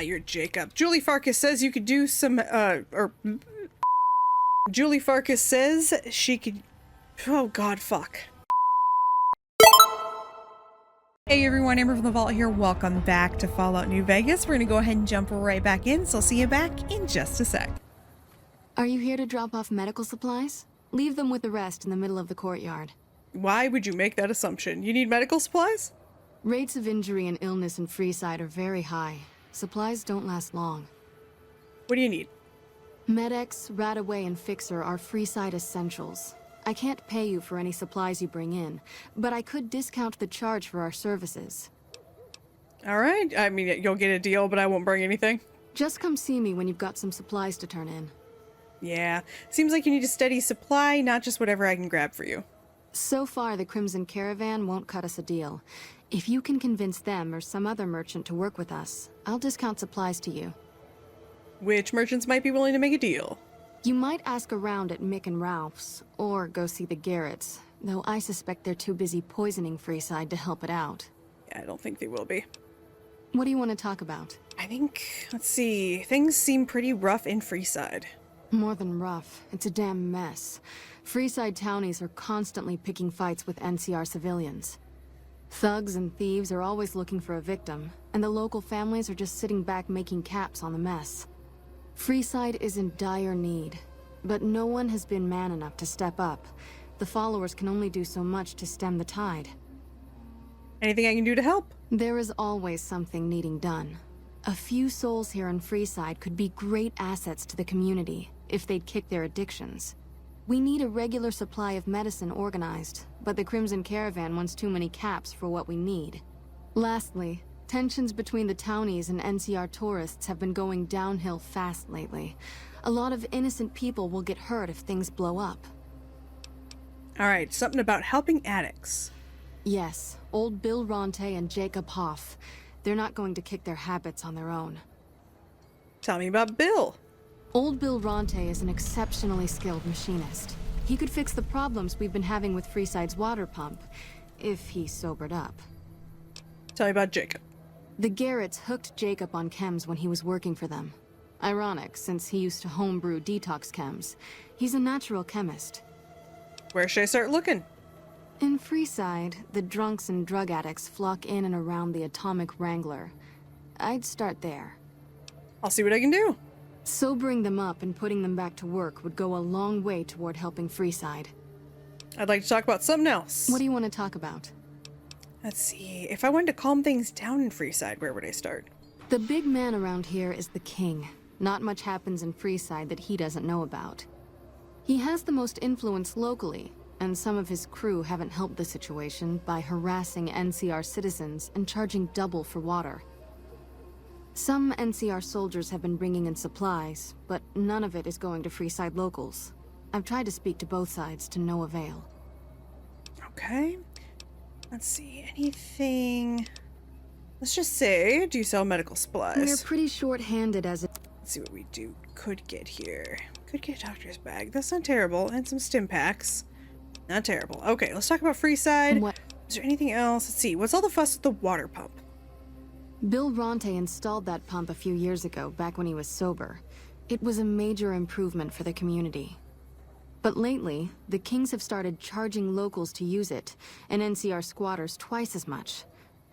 you're Jacob. Julie Farkas says you could do some, Julie Farkas says she could, oh god, fuck. Hey everyone, AmberFrmThVault here. Welcome back to Fallout New Vegas. We're gonna go ahead and jump right back in, so I'll see you back in just a sec. Are you here to drop off medical supplies? Leave them with the rest in the middle of the courtyard. Why would you make that assumption? You need medical supplies? Rates of injury and illness in Freeside are very high. Supplies don't last long. What do you need? Med-X, Radaway, and Fixer are Freeside essentials. I can't pay you for any supplies you bring in, but I could discount the charge for our services. Alright, I mean, you'll get a deal, but I won't bring anything. Just come see me when you've got some supplies to turn in. Yeah, seems like you need a steady supply, not just whatever I can grab for you. So far, the Crimson Caravan won't cut us a deal. If you can convince them or some other merchant to work with us, I'll discount supplies to you. Which merchants might be willing to make a deal? You might ask around at Mick and Ralph's, or go see the Garretts, though I suspect they're too busy poisoning Freeside to help it out. Yeah, I don't think they will be. What do you want to talk about? I think, let's see, things seem pretty rough in Freeside. More than rough, it's a damn mess. Freeside townies are constantly picking fights with NCR civilians. Thugs and thieves are always looking for a victim, and the local families are just sitting back making caps on the mess. Freeside is in dire need, but no one has been man enough to step up. The followers can only do so much to stem the tide. Anything I can do to help? There is always something needing done. A few souls here in Freeside could be great assets to the community if they'd kick their addictions. We need a regular supply of medicine organized, but the Crimson Caravan wants too many caps for what we need. Lastly, tensions between the townies and NCR tourists have been going downhill fast lately. A lot of innocent people will get hurt if things blow up. Alright, something about helping addicts. Yes, old Bill Ronte and Jacob Hoff. They're not going to kick their habits on their own. Tell me about Bill. Old Bill Ronte is an exceptionally skilled machinist. He could fix the problems we've been having with Freeside's water pump, if he sobered up. Tell me about Jacob. The Garretts hooked Jacob on chems when he was working for them. Ironic, since he used to homebrew detox chems. He's a natural chemist. Where should I start looking? In Freeside, the drunks and drug addicts flock in and around the Atomic Wrangler. I'd start there. I'll see what I can do. Sobering them up and putting them back to work would go a long way toward helping Freeside. I'd like to talk about something else. What do you want to talk about? Let's see, if I wanted to calm things down in Freeside, where would I start? The big man around here is the king. Not much happens in Freeside that he doesn't know about. He has the most influence locally, and some of his crew haven't helped the situation by harassing NCR citizens and charging double for water. Some NCR soldiers have been bringing in supplies, but none of it is going to Freeside locals. I've tried to speak to both sides to no avail. Okay. Let's see, anything... Let's just say, do you sell medical supplies? We're pretty short-handed as it... Let's see what we could get here. Could get a doctor's bag. That's not terrible. And some stim packs. Not terrible. Okay, let's talk about Freeside. What? Is there anything else? Let's see, what's all the fuss with the water pump? Bill Ronte installed that pump a few years ago, back when he was sober. It was a major improvement for the community. But lately, the Kings have started charging locals to use it, and NCR squatters twice as much.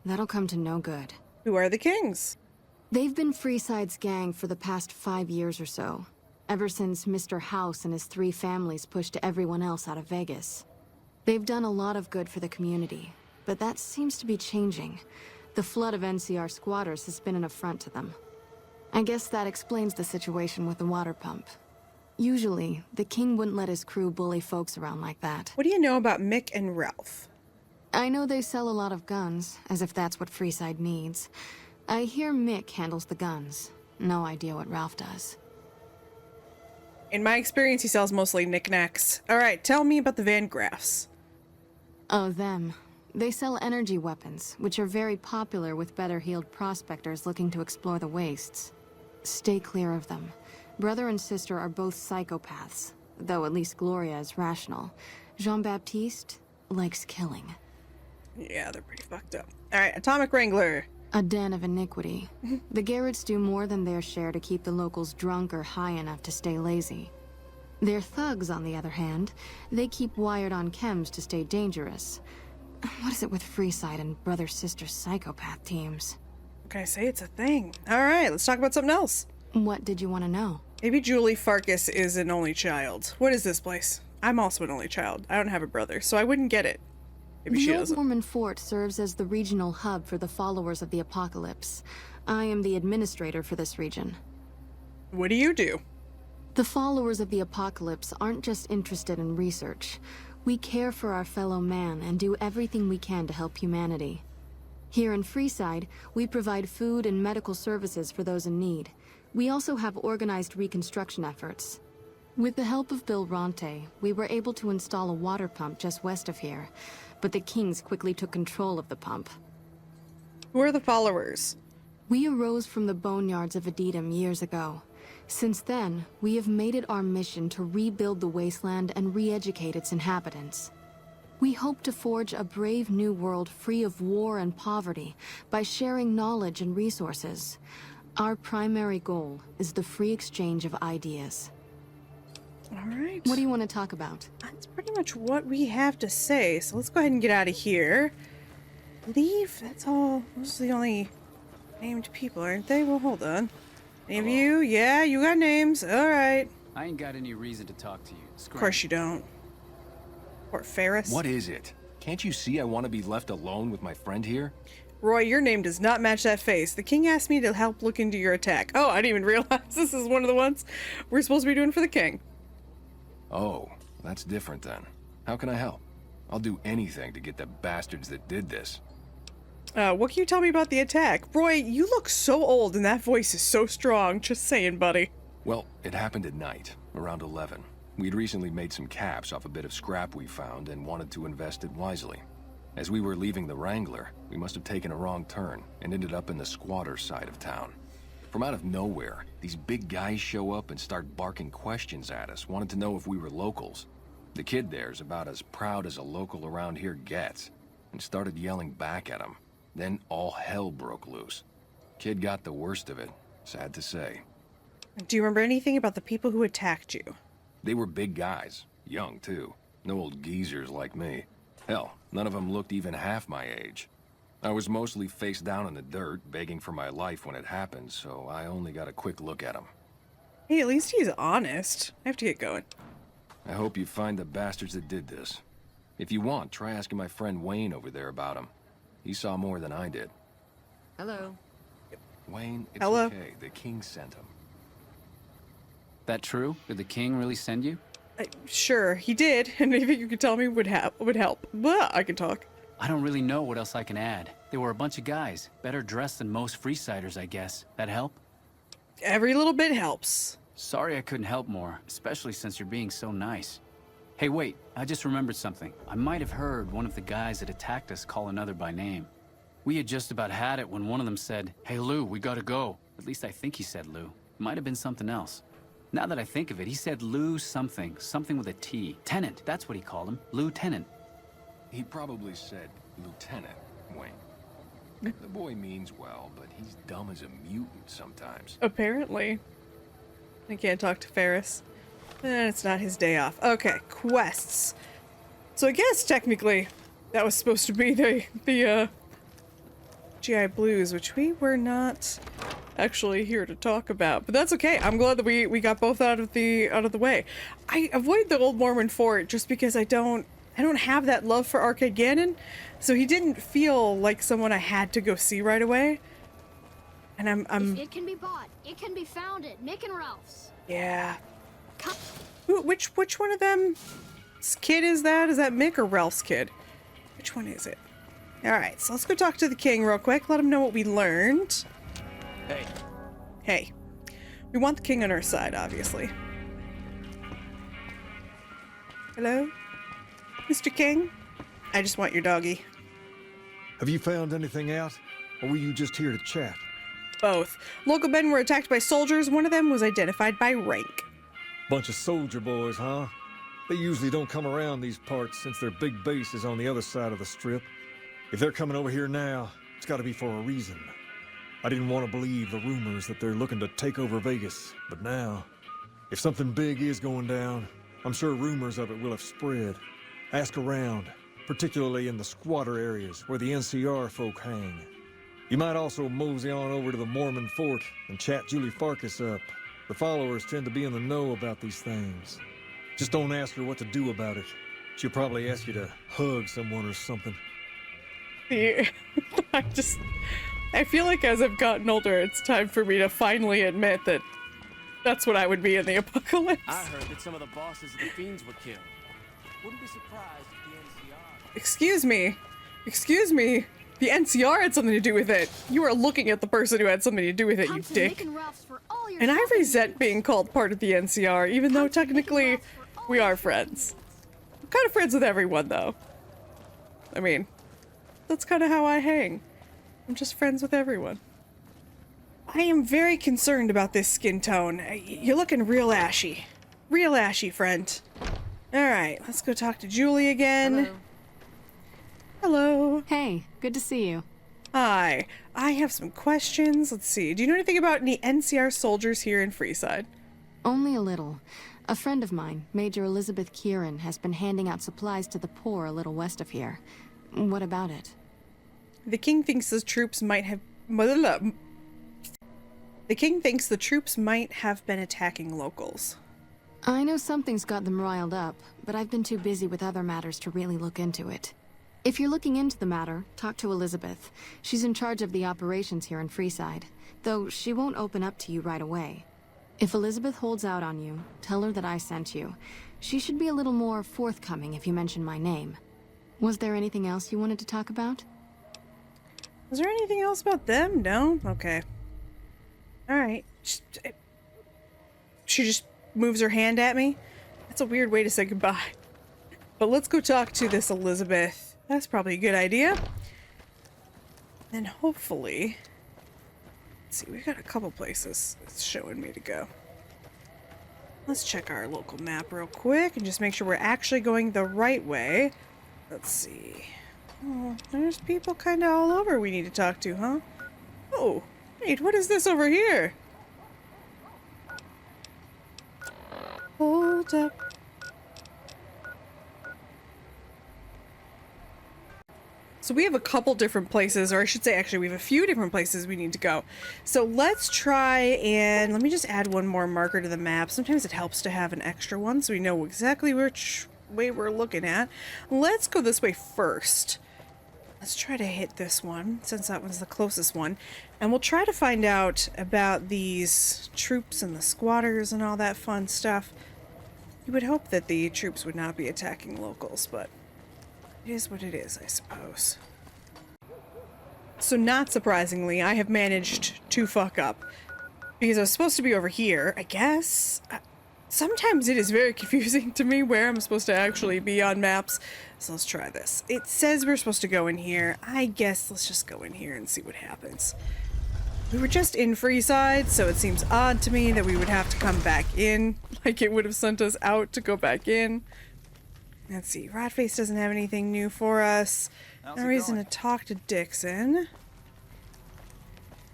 That'll come to no good. Who are the Kings? They've been Freeside's gang for the past 5 years or so, ever since Mr. House and his 3 families pushed everyone else out of Vegas. They've done a lot of good for the community, but that seems to be changing. The flood of NCR squatters has been an affront to them. I guess that explains the situation with the water pump. Usually, the king wouldn't let his crew bully folks around like that. What do you know about Mick and Ralph? I know they sell a lot of guns, as if that's what Freeside needs. I hear Mick handles the guns. No idea what Ralph does. In my experience, he sells mostly knickknacks. Alright, tell me about the Van Graffs. Oh, them. They sell energy weapons, which are very popular with better-heeled prospectors looking to explore the wastes. Stay clear of them. Brother and sister are both psychopaths, though at least Gloria is rational. Jean-Baptiste likes killing. Yeah, they're pretty fucked up. Alright, Atomic Wrangler. A den of iniquity. The Garretts do more than their share to keep the locals drunk or high enough to stay lazy. Their thugs, on the other hand, they keep wired on chems to stay dangerous. What is it with Freeside and brother-sister psychopath teams? What can I say? It's a thing. All right, let's talk about something else. What did you want to know? Maybe Julie Farkas is an only child. What is this place? I'm also an only child. I don't have a brother, so I wouldn't get it. Maybe she The Old doesn't. Mormon Fort serves as the regional hub for the followers of the Apocalypse. I am the administrator for this region. What do you do? The followers of the Apocalypse aren't just interested in research. We care for our fellow man and do everything we can to help humanity. Here in Freeside, we provide food and medical services for those in need. We also have organized reconstruction efforts. With the help of Bill Ronte, we were able to install a water pump just west of here, but the Kings quickly took control of the pump. Who are the followers? We arose from the boneyards of Edidam years ago. Since then, we have made it our mission to rebuild the wasteland and re-educate its inhabitants. We hope to forge a brave new world free of war and poverty by sharing knowledge and resources. Our primary goal is the free exchange of ideas. All right. What do you want to talk about? That's pretty much what we have to say, so let's go ahead and get out of here. Leave? That's all. Those are the only named people, aren't they? Well, hold on. Any of you? Yeah, you got names. All right. I ain't got any reason to talk to you. Of course you don't. Poor Ferris. What is it? Can't you see I want to be left alone with my friend here? Roy, your name does not match that face. The king asked me to help look into your attack. Oh, I didn't even realize this is one of the ones we're supposed to be doing for the king. Oh, that's different then. How can I help? I'll do anything to get the bastards that did this. What can you tell me about the attack? Roy, you look so old and that voice is so strong. Just saying, buddy. Well, it happened at night, around 11. We'd recently made some caps off a bit of scrap we found and wanted to invest it wisely. As we were leaving the Wrangler, we must have taken a wrong turn and ended up in the squatter side of town. From out of nowhere, these big guys show up and start barking questions at us, wanted to know if we were locals. The kid there's about as proud as a local around here gets, and started yelling back at him. Then all hell broke loose. Kid got the worst of it, sad to say. Do you remember anything about the people who attacked you? They were big guys, young too. No old geezers like me. Hell, none of them looked even half my age. I was mostly face down in the dirt, begging for my life when it happened, so I only got a quick look at him. Hey, at least he's honest. I have to get going. I hope you find the bastards that did this. If you want, try asking my friend Wayne over there about him. He saw more than I did. Hello. Wayne, it's Hello. okay. The king sent him. That true? Did the king really send you? Sure, he did. Anything you could tell me would help. Blah, I can talk. I don't really know what else I can add. They were a bunch of guys, better dressed than most Freesiders, I guess. That help? Every little bit helps. Sorry I couldn't help more, especially since you're being so nice. Hey, wait, I just remembered something. I might have heard one of the guys that attacked us call another by name. We had just about had it when one of them said, "Hey, Lou, we gotta go." At least I think he said Lou. It might have been something else. Now that I think of it, he said Lou something. Something with a T. Tenant, that's what he called him. Lieutenant. He probably said Lieutenant Wayne. The boy means well, but he's dumb as a mutant sometimes. Apparently. I can't talk to Ferris. It's not his day off. Okay, quests. So I guess technically that was supposed to be the GI Blues, which we were not actually here to talk about. But that's okay. I'm glad that we got both out of the way. I avoid the Old Mormon Fort just because I don't have that love for Arcade Gannon. So he didn't feel like someone I had to go see right away. And I'm It can be bought. It can be found at Nick and Ralph's. yeah. Which one of them kid is that? Is that Mick or Ralph's kid? Which one is it? Alright, so let's go talk to the king real quick. Let him know what we learned. Hey. Hey. We want the king on our side, obviously. Hello? Mr. King? I just want your doggy. Have you found anything out? Or were you just here to chat? Both. Local men were attacked by soldiers. One of them was identified by rank. Bunch of soldier boys, huh? They usually don't come around these parts since their big base is on the other side of the strip. If they're coming over here now, it's gotta be for a reason. I didn't want to believe the rumors that they're looking to take over Vegas, but now, if something big is going down, I'm sure rumors of it will have spread. Ask around, particularly in the squatter areas where the NCR folk hang. You might also mosey on over to the Mormon fort and chat Julie Farkas up. The followers tend to be in the know about these things. Just don't ask her what to do about it. She'll probably ask you to hug someone or something. I feel like as I've gotten older, it's time for me to finally admit that that's what I would be in the apocalypse. I heard that some of the bosses of the Fiends were killed. Wouldn't be surprised if the NCR... Excuse me. The NCR had something to do with it. You are looking at the person who had something to do with it, you dick. And I resent being called part of the NCR, even though technically we are friends. I'm kind of friends with everyone, though. I mean, that's kind of how I hang. I'm just friends with everyone. I am very concerned about this skin tone. You're looking real ashy. Real ashy, friend. Alright, let's go talk to Julie again. Hello. Hey, good to see you. Hi. I have some questions. Let's see. Do you know anything about any NCR soldiers here in Freeside? Only a little. A friend of mine, Major Elizabeth Kieran, has been handing out supplies to the poor a little west of here. What about it? The king thinks the troops might have... The king thinks the troops might have been attacking locals. I know something's got them riled up, but I've been too busy with other matters to really look into it. If you're looking into the matter, talk to Elizabeth. She's in charge of the operations here in Freeside, though she won't open up to you right away. If Elizabeth holds out on you, tell her that I sent you. She should be a little more forthcoming if you mention my name. Was there anything else you wanted to talk about? Was there anything else about them? No? Okay. Alright. She just moves her hand at me? That's a weird way to say goodbye. But let's go talk to this Elizabeth. That's probably a good idea. And hopefully... Let's see, we've got a couple places it's showing me to go. Let's check our local map real quick and just make sure we're actually going the right way. Let's see. Oh, there's people kind of all over we need to talk to, huh? Oh, wait, what is this over here? Hold up. So we have a couple different places, or I should say actually we have a few different places we need to go. So let's try and let me just add one more marker to the map. Sometimes it helps to have an extra one so we know exactly which way we're looking at. Let's go this way first. Let's try to hit this one since that one's the closest one. And we'll try to find out about these troops and the squatters and all that fun stuff. You would hope that the troops would not be attacking locals, but it is what it is, I suppose. So not surprisingly, I have managed to fuck up. Because I was supposed to be over here, I guess. Sometimes it is very confusing to me where I'm supposed to actually be on maps. So let's try this. It says we're supposed to go in here. I guess let's just go in here and see what happens. We were just in Freeside, so it seems odd to me that we would have to come back in. Like it would have sent us out to go back in. Let's see, Ratface doesn't have anything new for us. No reason to talk to Dixon.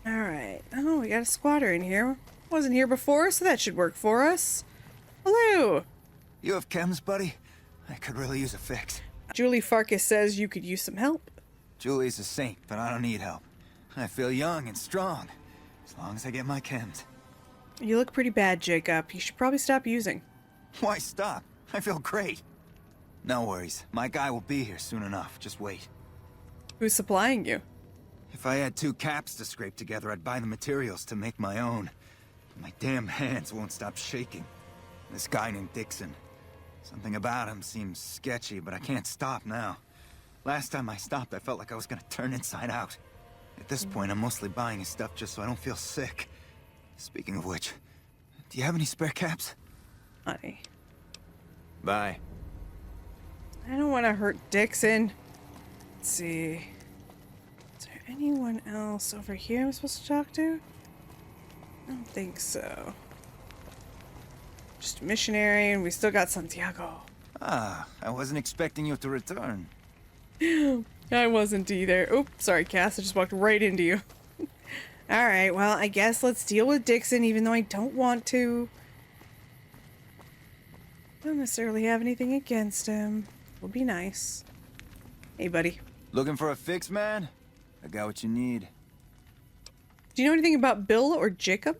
Alright. Oh, we got a squatter in here. Wasn't here before, so that should work for us. Hello! You have chems, buddy? I could really use a fix. Julie Farkas says you could use some help. Julie's a saint, but I don't need help. I feel young and strong, as long as I get my chems. You look pretty bad, Jacob. You should probably stop using. Why stop? I feel great. No worries. My guy will be here soon enough. Just wait. Who's supplying you? If I had 2 caps to scrape together, I'd buy the materials to make my own. My damn hands won't stop shaking. This guy named Dixon. Something about him seems sketchy, but I can't stop now. Last time I stopped, I felt like I was gonna turn inside out. At this point, I'm mostly buying his stuff just so I don't feel sick. Speaking of which, do you have any spare caps? Honey. Bye. I don't want to hurt Dixon. Let's see. Is there anyone else over here I'm supposed to talk to? I don't think so. Just a missionary, and we still got Santiago. Ah, I wasn't expecting you to return. I wasn't either. Oops, sorry, Cass. I just walked right into you. Alright, well, I guess let's deal with Dixon, even though I don't want to. I don't necessarily have anything against him. Would be nice. Hey, buddy. Looking for a fix, man? I got what you need. Do you know anything about Bill or Jacob?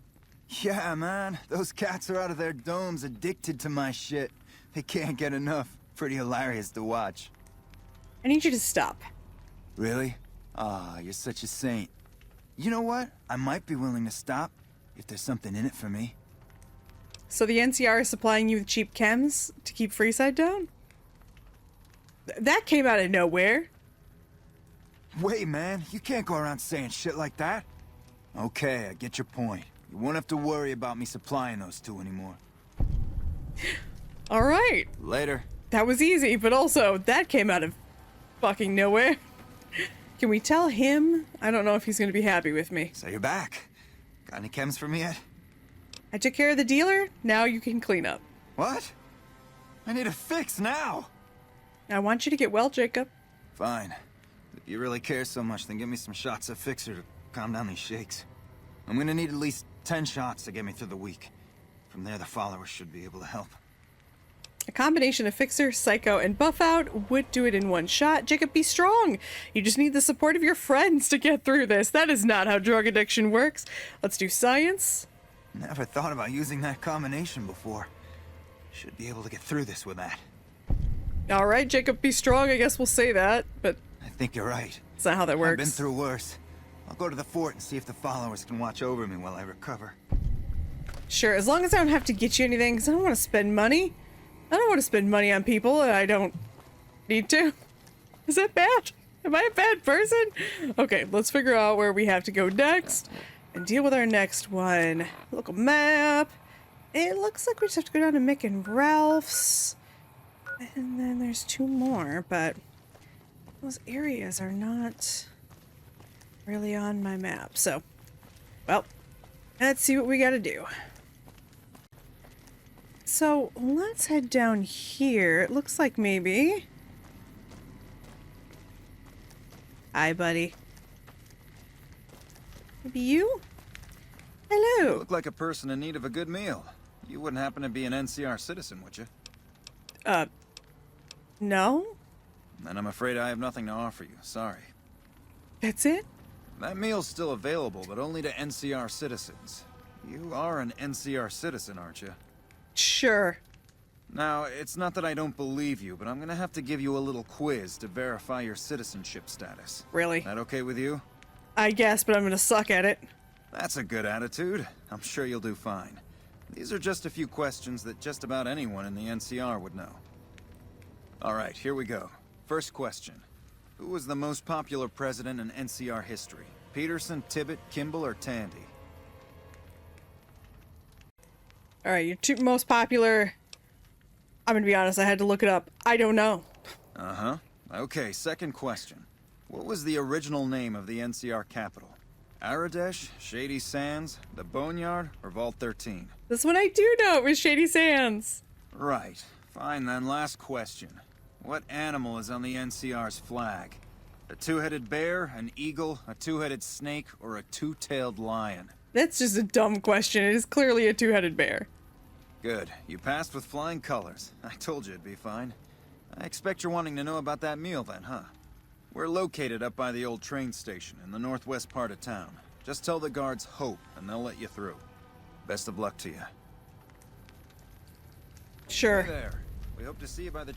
Yeah, man. Those cats are out of their domes addicted to my shit. They can't get enough. Pretty hilarious to watch. I need you to stop. Really? Ah, you're such a saint. You know what? I might be willing to stop if there's something in it for me. So the NCR is supplying you with cheap chems to keep Freeside down? That came out of nowhere. Wait, man. You can't go around saying shit like that. Okay, I get your point. You won't have to worry about me supplying those two anymore. All right. Later. That was easy, but also that came out of fucking nowhere. Can we tell him? I don't know if he's going to be happy with me. So you're back. Got any chems for me yet? I took care of the dealer. Now you can clean up. What? I need a fix now. I want you to get well, Jacob. Fine. If you really care so much, then give me some shots of Fixer to calm down these shakes. I'm gonna need at least 10 shots to get me through the week. From there, the followers should be able to help. A combination of Fixer, Psycho, and Buff Out would do it in one shot. Jacob, be strong. You just need the support of your friends to get through this. That is not how drug addiction works. Let's do science. Never thought about using that combination before. Should be able to get through this with that. All right, Jacob, be strong. I guess we'll say that, but I think you're right. it's not how that works. I've been through worse. I'll go to the fort and see if the followers can watch over me while I recover. Sure, as long as I don't have to get you anything, because I don't want to spend money. I don't want to spend money on people that I don't need to. Is that bad? Am I a bad person? Okay, let's figure out where we have to go next and deal with our next one. Local map. It looks like we just have to go down to Mick and Ralph's. And then there's two more, but those areas are not really on my map. So, well, let's see what we gotta do. So, let's head down here. It looks like maybe... Hi, buddy. Maybe you? Hello. You look like a person in need of a good meal. You wouldn't happen to be an NCR citizen, would you? No? Then I'm afraid I have nothing to offer you. Sorry. That's it? That meal's still available, but only to NCR citizens. You are an NCR citizen, aren't you? Sure. Now, it's not that I don't believe you, but I'm gonna have to give you a little quiz to verify your citizenship status. Really? That okay with you? I guess, but I'm gonna suck at it. That's a good attitude. I'm sure you'll do fine. These are just a few questions that just about anyone in the NCR would know. Alright, here we go. First question. Who was the most popular president in NCR history? Peterson, Tibbet, Kimball, or Tandy? Alright, your two most popular... I'm gonna be honest, I had to look it up. I don't know. Uh-huh. Okay, second question. What was the original name of the NCR capital? Aradesh, Shady Sands, the Boneyard, or Vault 13? This one I do know. It was Shady Sands. Right. Fine then, last question. What animal is on the NCR's flag? A two-headed bear, an eagle, a two-headed snake, or a two-tailed lion? That's just a dumb question. It is clearly a two-headed bear. Good. You passed with flying colors. I told you it'd be fine. I expect you're wanting to know about that meal then, huh? We're located up by the old train station in the northwest part of town. Just tell the guards Hope, and they'll let you through. Best of luck to you. Sure. Hey there. We hope to see you by the...